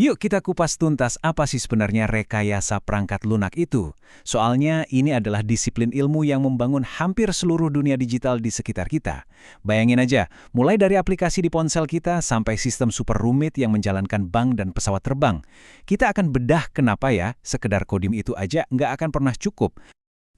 Yuk kita kupas tuntas apa sih sebenarnya rekayasa perangkat lunak itu. Soalnya ini adalah disiplin ilmu yang membangun hampir seluruh dunia digital di sekitar kita. Bayangin aja, mulai dari aplikasi di ponsel kita sampai sistem super rumit yang menjalankan bank dan pesawat terbang. Kita akan bedah kenapa ya, sekedar coding itu aja nggak akan pernah cukup.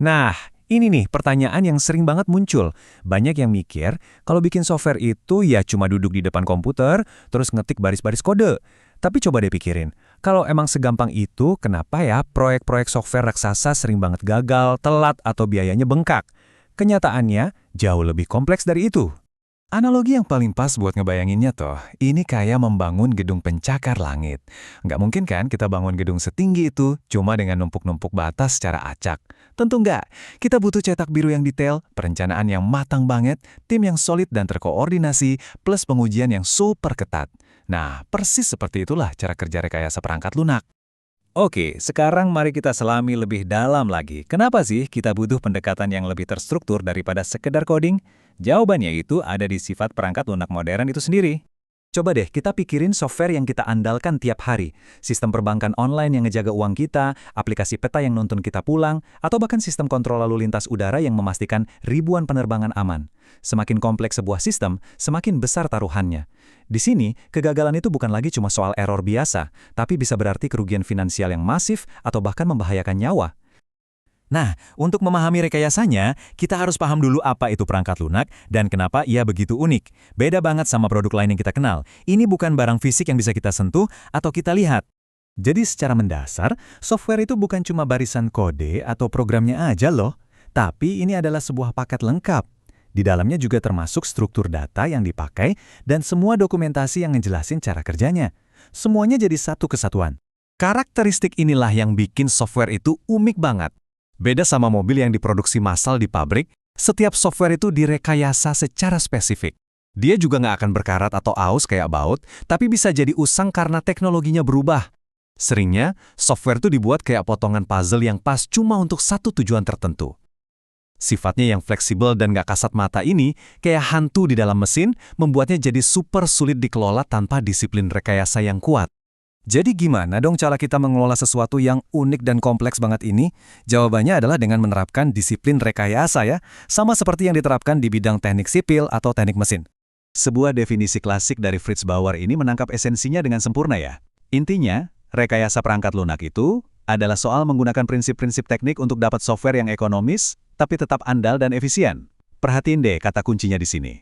Nah, ini nih pertanyaan yang sering banget muncul. Banyak yang mikir, kalau bikin software itu ya cuma duduk di depan komputer, terus ngetik baris-baris kode. Tapi coba deh pikirin, kalau emang segampang itu, kenapa ya proyek-proyek software raksasa sering banget gagal, telat, atau biayanya bengkak? Kenyataannya, jauh lebih kompleks dari itu. Analogi yang paling pas buat ngebayanginnya toh, ini kayak membangun gedung pencakar langit. Nggak mungkin kan kita bangun gedung setinggi itu cuma dengan numpuk-numpuk bata secara acak. Tentu nggak. Kita butuh cetak biru yang detail, perencanaan yang matang banget, tim yang solid dan terkoordinasi, plus pengujian yang super ketat. Nah, persis seperti itulah cara kerja rekayasa perangkat lunak. Oke, sekarang mari kita selami lebih dalam lagi. Kenapa sih kita butuh pendekatan yang lebih terstruktur daripada sekedar coding? Jawabannya itu ada di sifat perangkat lunak modern itu sendiri. Coba deh kita pikirin software yang kita andalkan tiap hari. Sistem perbankan online yang ngejaga uang kita, aplikasi peta yang nuntun kita pulang, atau bahkan sistem kontrol lalu lintas udara yang memastikan ribuan penerbangan aman. Semakin kompleks sebuah sistem, semakin besar taruhannya. Di sini, kegagalan itu bukan lagi cuma soal error biasa, tapi bisa berarti kerugian finansial yang masif atau bahkan membahayakan nyawa. Nah, untuk memahami rekayasanya, kita harus paham dulu apa itu perangkat lunak dan kenapa ia begitu unik. Beda banget sama produk lain yang kita kenal. Ini bukan barang fisik yang bisa kita sentuh atau kita lihat. Jadi secara mendasar, software itu bukan cuma barisan kode atau programnya aja loh, tapi ini adalah sebuah paket lengkap. Di dalamnya juga termasuk struktur data yang dipakai dan semua dokumentasi yang ngejelasin cara kerjanya. Semuanya jadi satu kesatuan. Karakteristik inilah yang bikin software itu unik banget. Beda sama mobil yang diproduksi massal di pabrik, setiap software itu direkayasa secara spesifik. Dia juga nggak akan berkarat atau aus kayak baut, tapi bisa jadi usang karena teknologinya berubah. Seringnya, software itu dibuat kayak potongan puzzle yang pas cuma untuk satu tujuan tertentu. Sifatnya yang fleksibel dan nggak kasat mata ini, kayak hantu di dalam mesin, membuatnya jadi super sulit dikelola tanpa disiplin rekayasa yang kuat. Jadi gimana dong cara kita mengelola sesuatu yang unik dan kompleks banget ini? Jawabannya adalah dengan menerapkan disiplin rekayasa ya, sama seperti yang diterapkan di bidang teknik sipil atau teknik mesin. Sebuah definisi klasik dari Fritz Bauer ini menangkap esensinya dengan sempurna ya. Intinya, rekayasa perangkat lunak itu adalah soal menggunakan prinsip-prinsip teknik untuk dapat software yang ekonomis, tapi tetap andal dan efisien. Perhatiin deh kata kuncinya di sini.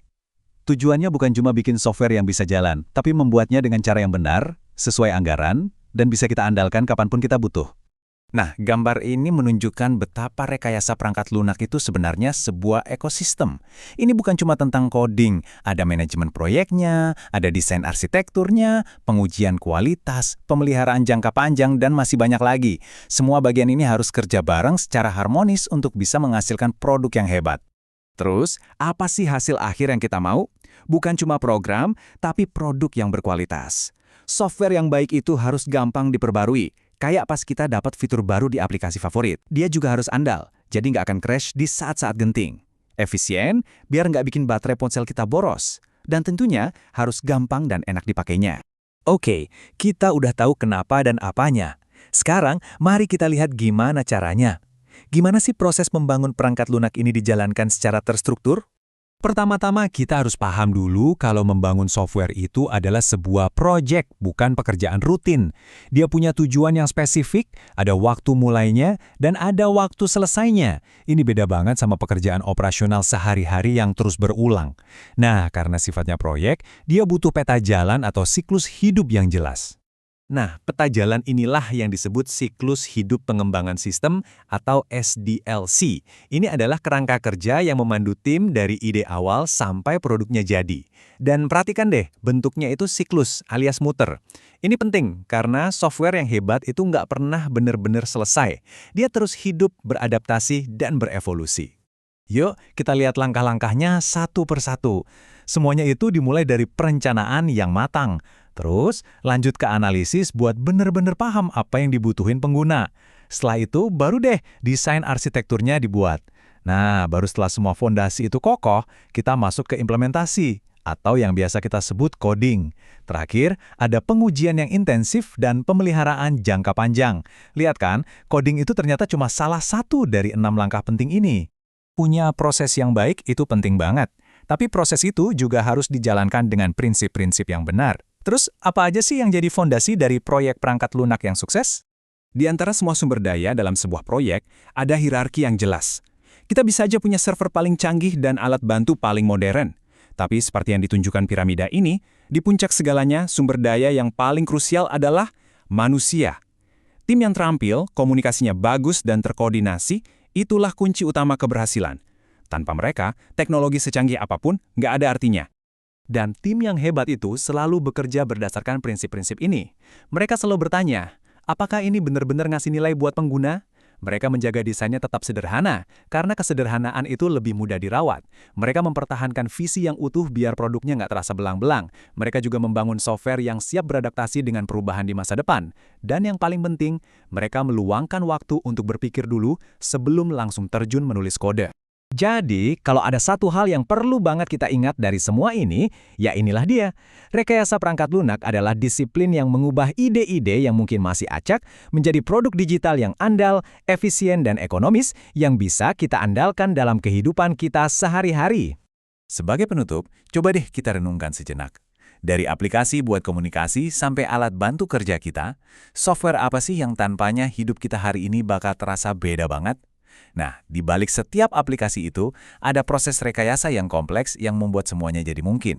Tujuannya bukan cuma bikin software yang bisa jalan, tapi membuatnya dengan cara yang benar, sesuai anggaran, dan bisa kita andalkan kapanpun kita butuh. Nah, gambar ini menunjukkan betapa rekayasa perangkat lunak itu sebenarnya sebuah ekosistem. Ini bukan cuma tentang coding, ada manajemen proyeknya, ada desain arsitekturnya, pengujian kualitas, pemeliharaan jangka panjang, dan masih banyak lagi. Semua bagian ini harus kerja bareng secara harmonis untuk bisa menghasilkan produk yang hebat. Terus, apa sih hasil akhir yang kita mau? Bukan cuma program, tapi produk yang berkualitas. Software yang baik itu harus gampang diperbarui. Kayak pas kita dapat fitur baru di aplikasi favorit. Dia juga harus andal, jadi nggak akan crash di saat-saat genting. Efisien, biar nggak bikin baterai ponsel kita boros. Dan tentunya harus gampang dan enak dipakainya. Oke, kita udah tahu kenapa dan apanya. Sekarang, mari kita lihat gimana caranya. Gimana sih proses membangun perangkat lunak ini dijalankan secara terstruktur? Pertama-tama kita harus paham dulu kalau membangun software itu adalah sebuah proyek, bukan pekerjaan rutin. Dia punya tujuan yang spesifik, ada waktu mulainya, dan ada waktu selesainya. Ini beda banget sama pekerjaan operasional sehari-hari yang terus berulang. Nah, karena sifatnya proyek, dia butuh peta jalan atau siklus hidup yang jelas. Nah, peta jalan inilah yang disebut siklus hidup pengembangan sistem atau SDLC. Ini adalah kerangka kerja yang memandu tim dari ide awal sampai produknya jadi. Dan perhatikan deh, bentuknya itu siklus alias muter. Ini penting karena software yang hebat itu nggak pernah benar-benar selesai. Dia terus hidup, beradaptasi, dan berevolusi. Yuk, kita lihat langkah-langkahnya satu persatu. Semuanya itu dimulai dari perencanaan yang matang. Terus, lanjut ke analisis buat benar-benar paham apa yang dibutuhin pengguna. Setelah itu, baru deh desain arsitekturnya dibuat. Nah, baru setelah semua fondasi itu kokoh, kita masuk ke implementasi. atau yang biasa kita sebut coding. Terakhir, ada pengujian yang intensif dan pemeliharaan jangka panjang. Lihat kan, coding itu ternyata cuma salah satu dari 6 langkah penting ini. Punya proses yang baik itu penting banget, tapi proses itu juga harus dijalankan dengan prinsip-prinsip yang benar. Terus, apa aja sih yang jadi fondasi dari proyek perangkat lunak yang sukses? Di antara semua sumber daya dalam sebuah proyek, ada hierarki yang jelas. Kita bisa aja punya server paling canggih dan alat bantu paling modern. Tapi seperti yang ditunjukkan piramida ini, di puncak segalanya sumber daya yang paling krusial adalah manusia. Tim yang terampil, komunikasinya bagus dan terkoordinasi, itulah kunci utama keberhasilan. Tanpa mereka, teknologi secanggih apapun nggak ada artinya. Dan tim yang hebat itu selalu bekerja berdasarkan prinsip-prinsip ini. Mereka selalu bertanya, apakah ini benar-benar ngasih nilai buat pengguna? Mereka menjaga desainnya tetap sederhana, karena kesederhanaan itu lebih mudah dirawat. Mereka mempertahankan visi yang utuh biar produknya nggak terasa belang-belang. Mereka juga membangun software yang siap beradaptasi dengan perubahan di masa depan. Dan yang paling penting, mereka meluangkan waktu untuk berpikir dulu sebelum langsung terjun menulis kode. Jadi, kalau ada satu hal yang perlu banget kita ingat dari semua ini, ya inilah dia. Rekayasa perangkat lunak adalah disiplin yang mengubah ide-ide yang mungkin masih acak menjadi produk digital yang andal, efisien, dan ekonomis yang bisa kita andalkan dalam kehidupan kita sehari-hari. Sebagai penutup, coba deh kita renungkan sejenak. Dari aplikasi buat komunikasi sampai alat bantu kerja kita, software apa sih yang tanpanya hidup kita hari ini bakal terasa beda banget? Nah, di balik setiap aplikasi itu, ada proses rekayasa yang kompleks yang membuat semuanya jadi mungkin.